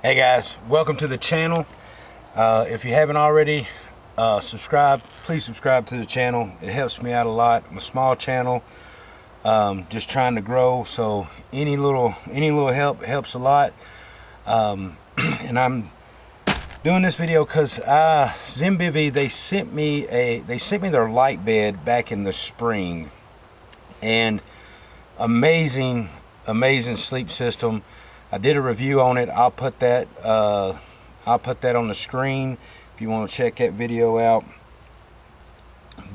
Hey guys, welcome to the channel. If you haven't already subscribed, please subscribe to the channel. It helps me out a lot. I'm a small channel, just trying to grow, so any little help helps a lot. And I'm doing this video because Zenbivy, they sent me their light bed back in the spring, and amazing sleep system. I did a review on it. I'll put that on the screen if you want to check that video out.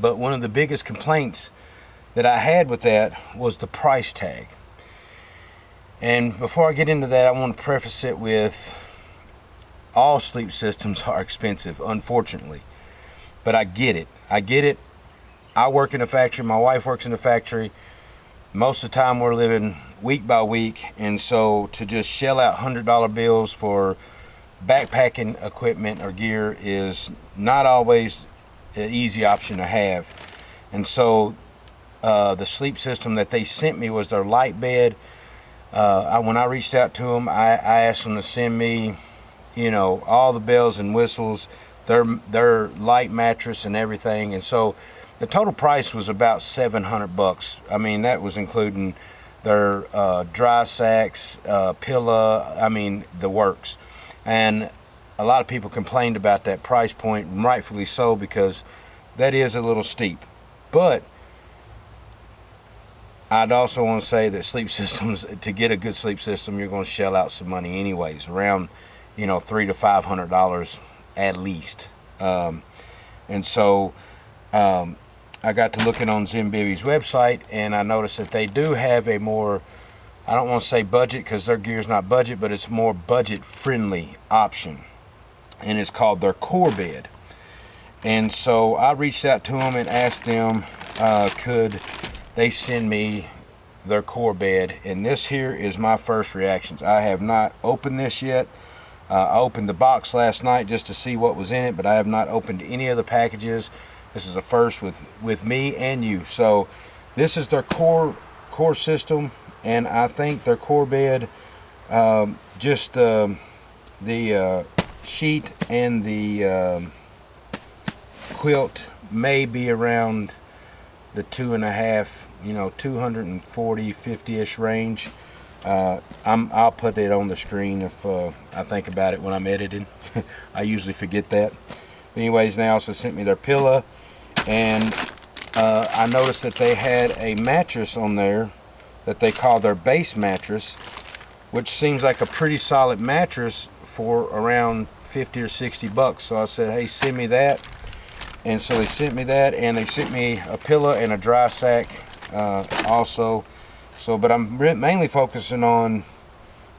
But one of the biggest complaints that I had with that was the price tag. And before I get into that, I want to preface it with all sleep systems are expensive, unfortunately. But I get it. I work in a factory. My wife works in a factory. Most of the time we're living week by week, and so to just shell out $100 bills for backpacking equipment or gear is not always an easy option to have. And so the sleep system that they sent me was their light bed. When I reached out to them, I asked them to send me, all the bells and whistles, their light mattress and everything. And so the total price was about $700. I mean, that was including their dry sacks, pillow, the works. And a lot of people complained about that price point, rightfully so, because that is a little steep. But I'd also want to say that sleep systems, to get a good sleep system, you're going to shell out some money anyways, around $300 to $500 at least. And so I got to looking on Zenbivy's website, and I noticed that they do have a more, I don't want to say budget because their gear is not budget, but it's more budget friendly option, and it's called their Core Bed. And so I reached out to them and asked them could they send me their Core Bed, and this here is my first reactions. I have not opened this yet. I opened the box last night just to see what was in it, but I have not opened any of the packages. This is a first with me and you. So this is their core system, and I think their Core Bed, just the sheet and the quilt may be around the 240, 50-ish range. I'll put it on the screen if I think about it when I'm editing. I usually forget that. But anyways, they also sent me their pillow, and I noticed that they had a mattress on there that they call their base mattress, which seems like a pretty solid mattress for around 50 or 60 bucks. So I said, hey, send me that. And so they sent me that, and they sent me a pillow and a dry sack also. So, but I'm mainly focusing on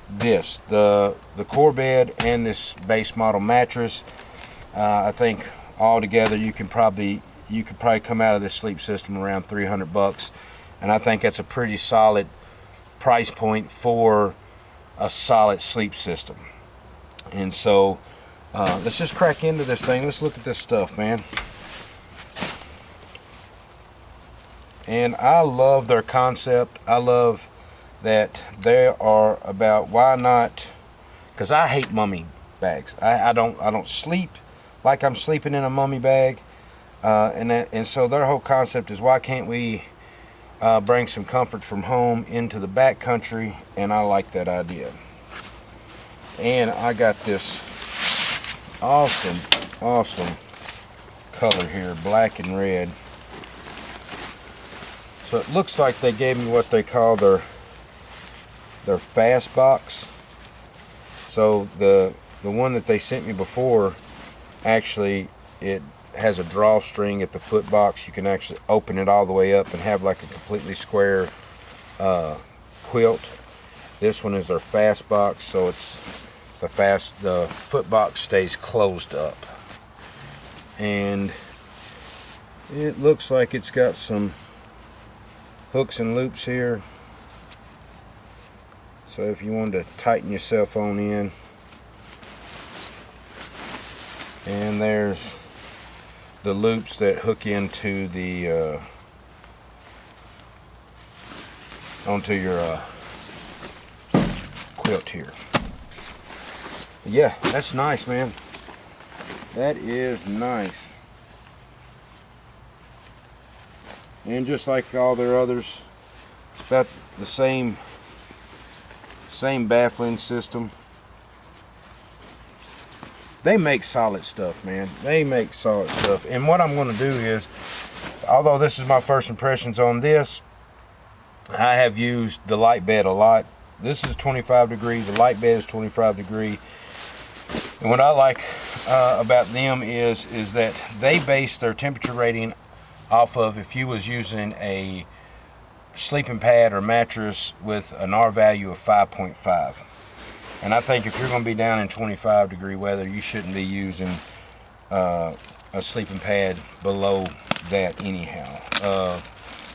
this, the Core Bed and this base model mattress. I think all together you could probably come out of this sleep system around 300 bucks, and I think that's a pretty solid price point for a solid sleep system. And so let's just crack into this thing. Let's look at this stuff, man. And I love their concept. I love that they are about, why not, because I hate mummy bags. I don't sleep like I'm sleeping in a mummy bag. And so their whole concept is, why can't we bring some comfort from home into the backcountry? And I like that idea. And I got this awesome color here, black and red. So it looks like they gave me what they call their fast box. So the one that they sent me before, actually it has a drawstring at the foot box. You can actually open it all the way up and have like a completely square quilt. This one is their fast box, so it's the foot box stays closed up, and it looks like it's got some hooks and loops here, so if you wanted to tighten your cell phone in. And there's the loops that hook into the onto your quilt here. Yeah, that's nice, man. That is nice. And just like all their others, it's about the same baffling system. They make solid stuff, man. They make solid stuff. And what I'm going to do is, although this is my first impressions on this, I have used the light bed a lot. This is 25 degree. The light bed is 25 degree. And what I like about them is that they base their temperature rating off of if you was using a sleeping pad or mattress with an R value of 5.5. And I think if you're going to be down in 25 degree weather, you shouldn't be using a sleeping pad below that anyhow.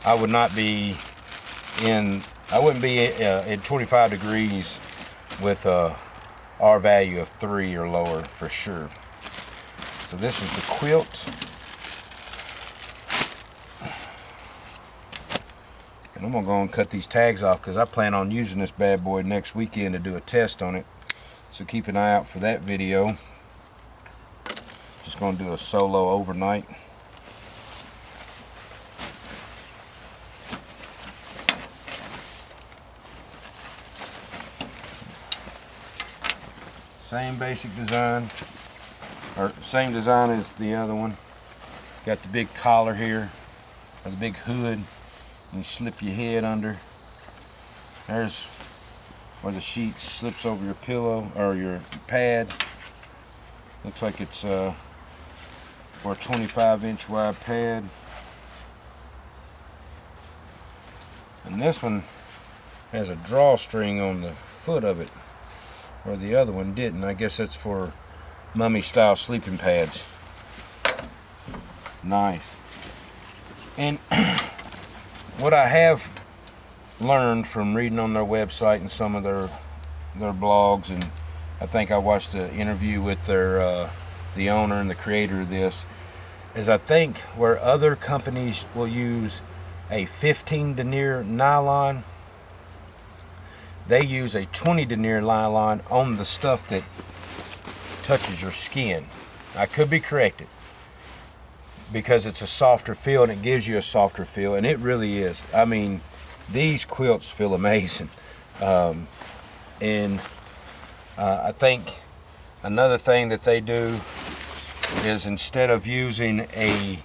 I wouldn't be in 25 degrees with a R value of 3 or lower for sure. So this is the quilt. And I'm going to go and cut these tags off because I plan on using this bad boy next weekend to do a test on it. So keep an eye out for that video. Just going to do a solo overnight. Same basic design, or same design as the other one. Got the big collar here, or the big hood. You slip your head under. There's where the sheet slips over your pillow or your pad. Looks like it's for a 25-inch wide pad. And this one has a drawstring on the foot of it, where the other one didn't. I guess that's for mummy style sleeping pads. Nice. And what I have learned from reading on their website and some of their blogs, and I think I watched an interview with their the owner and the creator of this, is I think where other companies will use a 15 denier nylon, they use a 20 denier nylon on the stuff that touches your skin. I could be corrected, because it's a softer feel and it gives you a softer feel, and it really is. I mean, these quilts feel amazing. And I think another thing that they do is instead of using a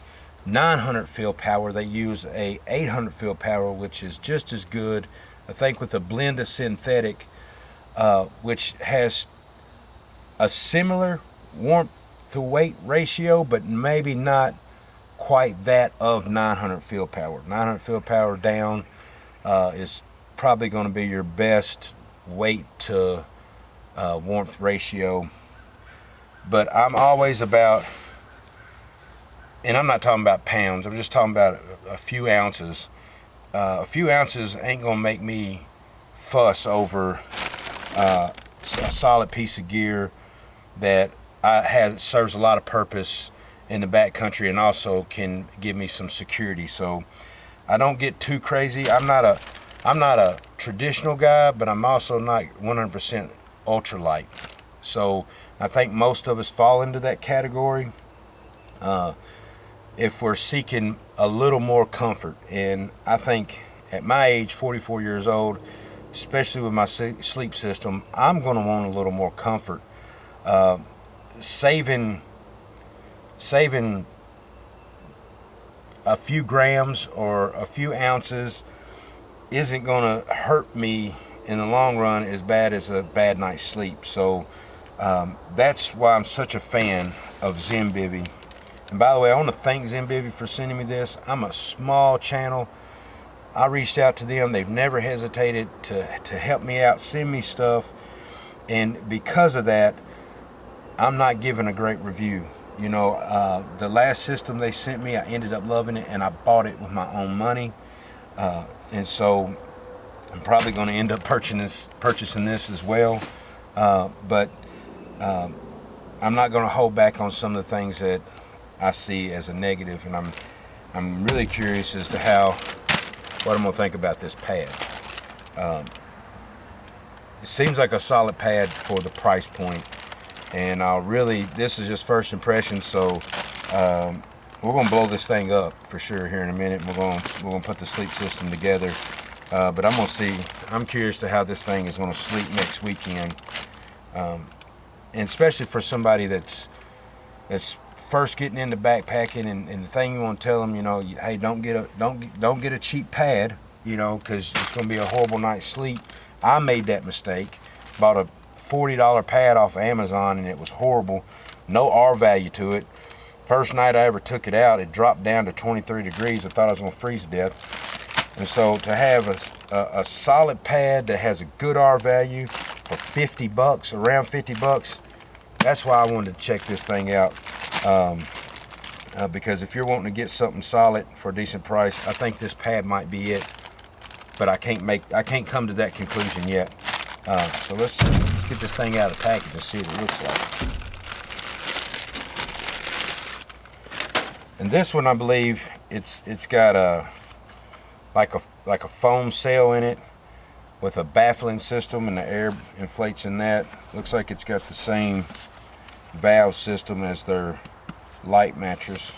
900 feel power, they use a 800 feel power, which is just as good. I think with a blend of synthetic, which has a similar warmth to weight ratio, but maybe not quite that of 900 feel power. 900 feel power down is probably going to be your best weight to warmth ratio. But I'm always about, and I'm not talking about pounds, I'm just talking about a few ounces. A few ounces ain't going to make me fuss over a solid piece of gear that serves a lot of purpose in the backcountry and also can give me some security. So I don't get too crazy. I'm not a traditional guy, but I'm also not 100% ultralight. So I think most of us fall into that category if we're seeking a little more comfort. And I think at my age, 44 years old, especially with my sleep system, I'm going to want a little more comfort. Saving a few grams or a few ounces isn't going to hurt me in the long run as bad as a bad night's sleep. So that's why I'm such a fan of Zenbivy. And by the way, I want to thank Zenbivy for sending me this. I'm a small channel. I reached out to them. They've never hesitated to help me out, send me stuff. And because of that, I'm not giving a great review. You know, the last system they sent me, I ended up loving it, and I bought it with my own money. And so I'm probably going to end up purchasing this as well. But I'm not going to hold back on some of the things that I see as a negative, and I'm really curious as to what I'm going to think about this pad. It seems like a solid pad for the price point. And this is just first impression, so we're gonna blow this thing up for sure here in a minute. We're gonna put the sleep system together, but I'm curious to how this thing is gonna sleep next weekend, and especially for somebody that's first getting into backpacking, and the thing you want to tell them, you know, hey, don't get a cheap pad, you know, because it's gonna be a horrible night's sleep. I made that mistake, bought a $40 pad off Amazon, and it was horrible, no R value to it. First night I ever took it out, it dropped down to 23 degrees. I thought I was gonna freeze to death. And so to have a solid pad that has a good R value for 50 bucks, around 50 bucks, that's why I wanted to check this thing out. Because if you're wanting to get something solid for a decent price, I think this pad might be it. But I can't come to that conclusion yet. So let's get this thing out of the package and see what it looks like. And this one, I believe it's got like a foam sail in it with a baffling system, and the air inflates in that. Looks like it's got the same valve system as their light mattress.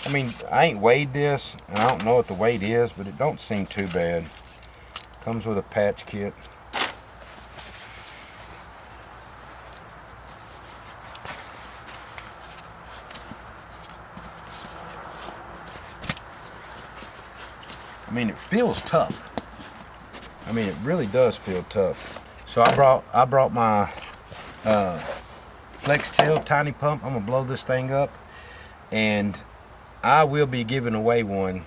I mean, I ain't weighed this, and I don't know what the weight is, but it don't seem too bad. Comes with a patch kit. I mean, it feels tough. I mean, it really does feel tough. So I brought my Flex Tail tiny pump. I'm gonna blow this thing up, and I will be giving away one.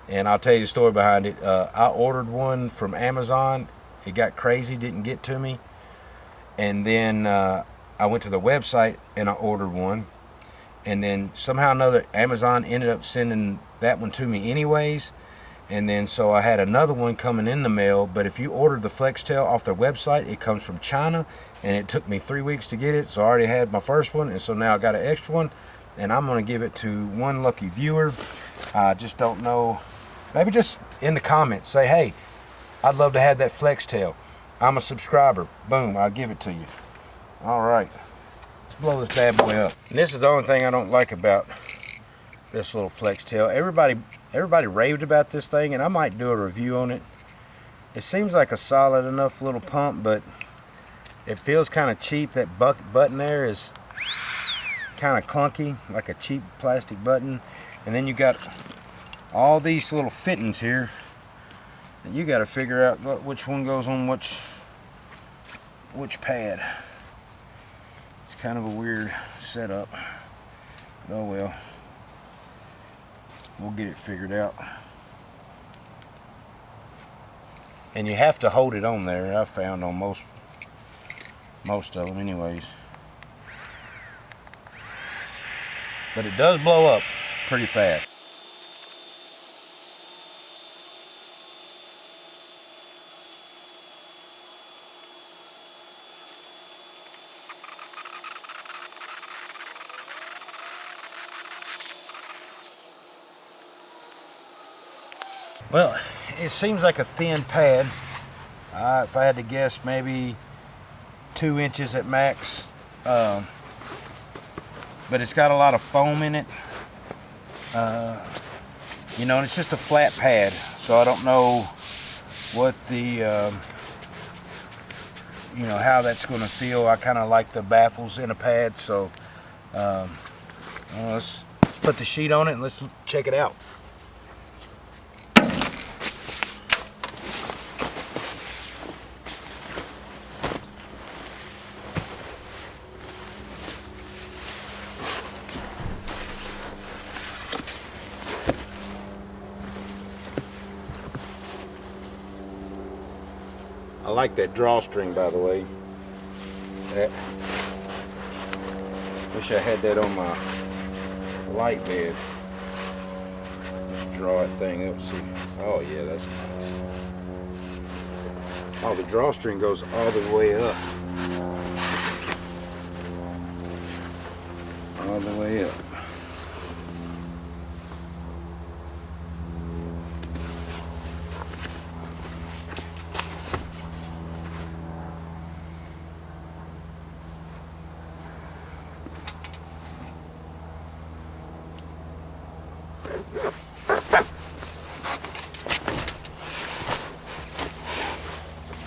And I'll tell you the story behind it. I ordered one from Amazon. It got crazy, didn't get to me. And then I went to the website and I ordered one. And then somehow or another, Amazon ended up sending that one to me anyways. And then so I had another one coming in the mail. But if you order the FlexTail off their website, it comes from China, and it took me 3 weeks to get it. So I already had my first one, and so now I got an extra one, and I'm gonna give it to one lucky viewer. I just don't know. Maybe just in the comments say, hey, I'd love to have that FlexTail. I'm a subscriber. Boom, I'll give it to you. All right, let's blow this bad boy up. And this is the only thing I don't like about this little FlexTail. Everybody raved about this thing, and I might do a review on it. It seems like a solid enough little pump, but it feels kind of cheap. That button there is kind of clunky, like a cheap plastic button. And then you got all these little fittings here, and you got to figure out which one goes on which pad. It's kind of a weird setup. Oh well. We'll get it figured out. And you have to hold it on there. I found on most of them anyways. But it does blow up pretty fast. Well, it seems like a thin pad. If I had to guess, maybe 2 inches at max. But it's got a lot of foam in it. You know, and it's just a flat pad, so I don't know what the, you know, how that's going to feel. I kind of like the baffles in a pad, so let's put the sheet on it and let's check it out. I like that drawstring, by the way. Wish I had that on my light bed. Let's draw that thing up. See. Oh yeah, that's nice. Oh, the drawstring goes all the way up. All the way up.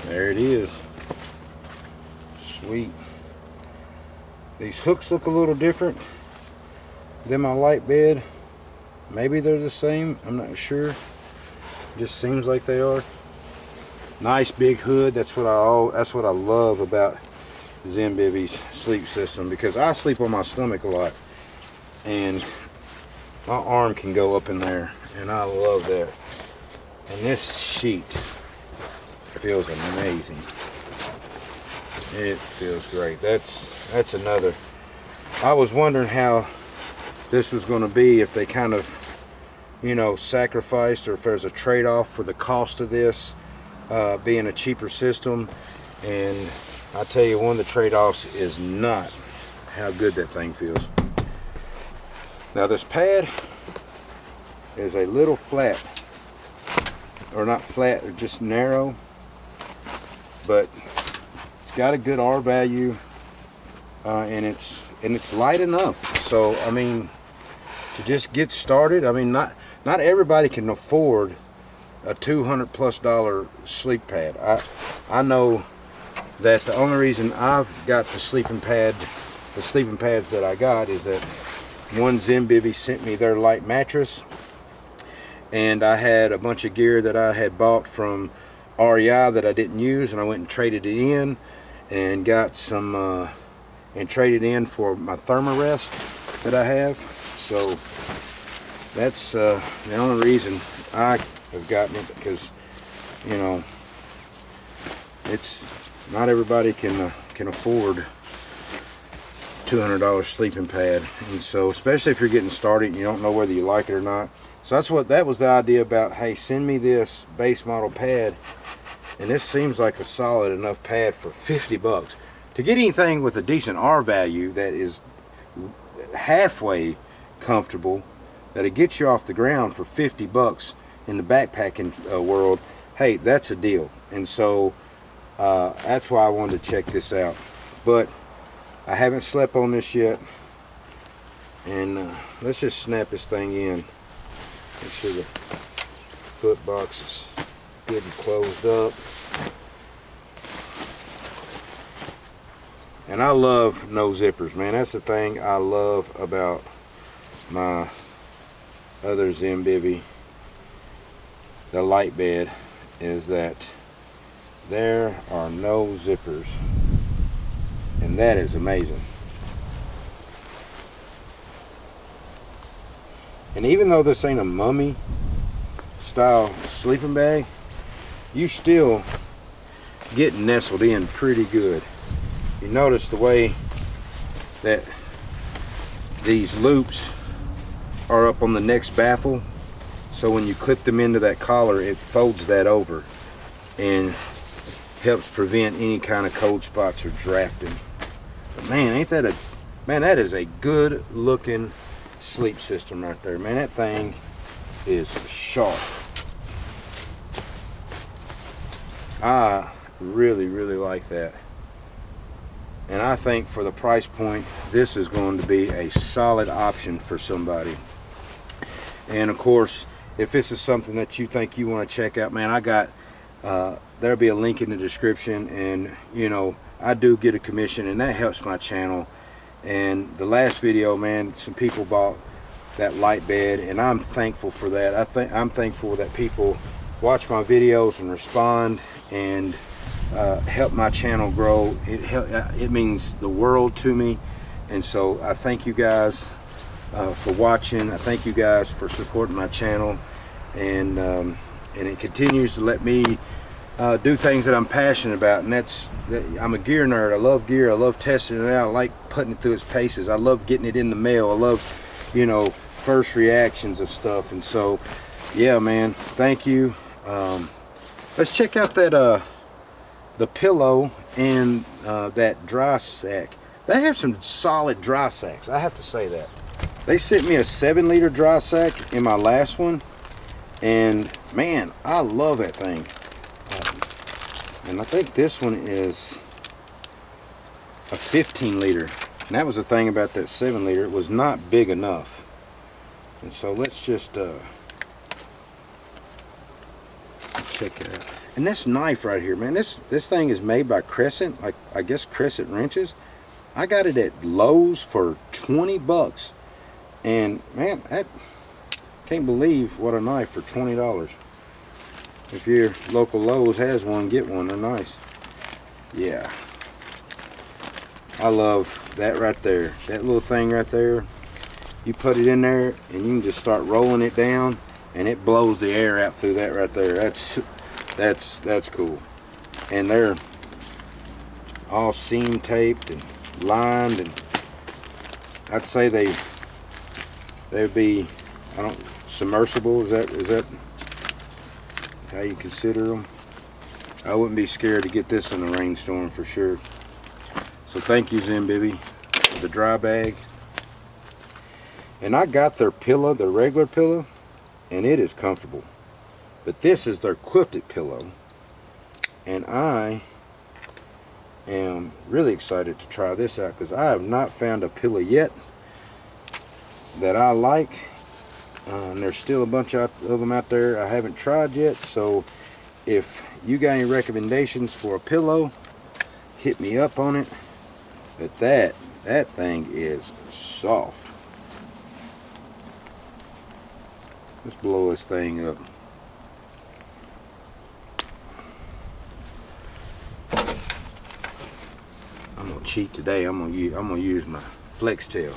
There it is. Sweet. These hooks look a little different than my light bed. Maybe they're the same, I'm not sure. Just seems like they are. Nice big hood. That's what I love about Zenbivy's sleep system, because I sleep on my stomach a lot and my arm can go up in there, and I love that. And this sheet feels amazing. It feels great. That's another. I was wondering how this was going to be, if they kind of, you know, sacrificed, or if there's a trade-off for the cost of this being a cheaper system. And I tell you, one of the trade-offs is not how good that thing feels. Now this pad is a little flat, or not flat, or just narrow, but it's got a good R value, and it's light enough. So I mean, to just get started, I mean, not everybody can afford a $200+ sleep pad. I know that the only reason I've got the sleeping pads that I got, is that one Zenbivy sent me their light mattress, and I had a bunch of gear that I had bought from REI that I didn't use, and I went and traded it in, and got some and traded in for my Thermarest that I have. So that's the only reason I have gotten it, because, you know, it's not everybody can afford $200 sleeping pad. And so, especially if you're getting started and you don't know whether you like it or not. So that was the idea about, hey, send me this base model pad, and this seems like a solid enough pad for $50. To get anything with a decent R value that is halfway comfortable, that'll get you off the ground for $50 in the backpacking world, hey, that's a deal. And so that's why I wanted to check this out. But I haven't slept on this yet, and let's just snap this thing in. Make sure the foot box is good and closed up. And I love no zippers, man. That's the thing I love about my other Zenbivy, the light bed, is that there are no zippers, and that is amazing. And even though this ain't a mummy style sleeping bag, you still get nestled in pretty good. You notice the way that these loops are up on the next baffle, so when you clip them into that collar, it folds that over and helps prevent any kind of cold spots or drafting. But man, ain't that that is a good looking sleep system right there, man. That thing is sharp. I really like that. And I think for the price point, this is going to be a solid option for somebody. And of course, if this is something that you think you want to check out, man, I got there'll be a link in the description, and you know, I do get a commission, and that helps my channel. And the last video, man, some people bought that light bed, and I'm thankful for that. I'm thankful that people watch my videos and respond and help my channel grow. It means the world to me. And so I thank you guys for watching. I thank you guys for supporting my channel, and it continues to let me do things that I'm passionate about, and I'm a gear nerd. I love gear. I love testing it out. I like putting it through its paces. I love getting it in the mail. I love, you know, first reactions of stuff. And so, yeah, man, thank you. Let's check out that the pillow and that dry sack. They have some solid dry sacks, I have to say that. They sent me a 7-liter dry sack in my last one, and man, I love that thing. And I think this one is a 15-liter. And that was the thing about that 7-liter, it was not big enough. And so let's just check it out. And this knife right here, man, this thing is made by Crescent, like I guess Crescent wrenches. I got it at Lowe's for 20 bucks. And man, I can't believe what a knife for $20. If your local Lowe's has one, get one. They're nice. Yeah, I love that right there. That little thing right there. You put it in there, and you can just start rolling it down, and it blows the air out through that right there. That's cool. And they're all seam taped and lined, and I'd say they'd be, I don't, submersible. Is that how you consider them? I wouldn't be scared to get this in a rainstorm for sure. So thank you, Zenbivy, for the dry bag. And I got their pillow, their regular pillow, and it is comfortable. But this is their quilted pillow, and I am really excited to try this out because I have not found a pillow yet that I like. And there's still a bunch of them out there I haven't tried yet. So if you got any recommendations for a pillow, hit me up on it. But that thing is soft. Let's blow this thing up. I'm gonna cheat today. I'm gonna use my flex tail.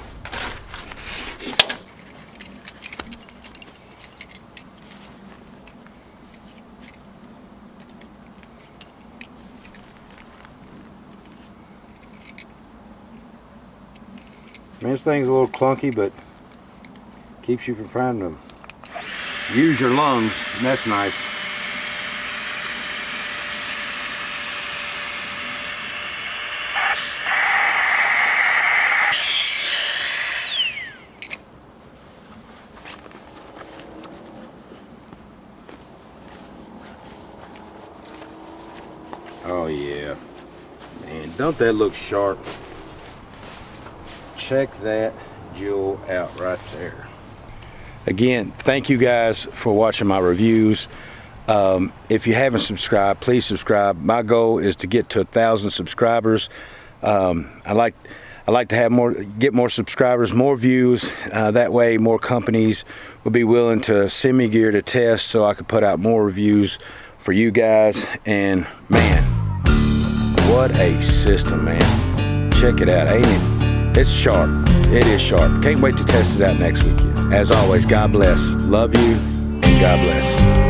Man, this thing's a little clunky, but keeps you from trying to use your lungs, and that's nice. Oh yeah, man, don't that look sharp? Check that jewel out right there. Again, thank you guys for watching my reviews. If you haven't subscribed, please subscribe. My goal is to get to 1,000 subscribers. I like to have get more subscribers, more views. That way, more companies will be willing to send me gear to test, so I can put out more reviews for you guys. And man, what a system, man! Check it out, ain't it? It's sharp. It is sharp. Can't wait to test it out next weekend. As always, God bless. Love you, and God bless.